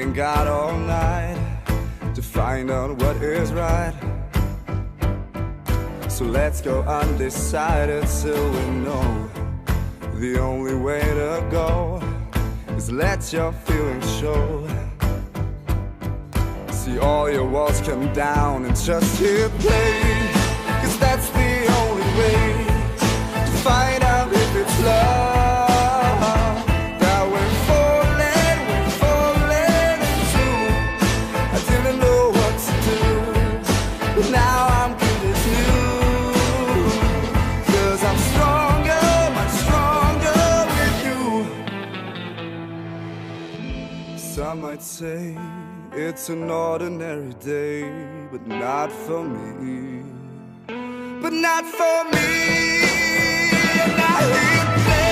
ain't got all night to find out what is right. So let's go undecided till we know the only way to go is let your feelings show. See all your walls come down and just hit play, 'cause that's the only way to find out if it's love that we're falling into. I didn't know what to do, but now I'm good as new, 'cause I'm stronger, much stronger with you. Some might say it's an ordinary day, but not for me. But not for me. And I hit play.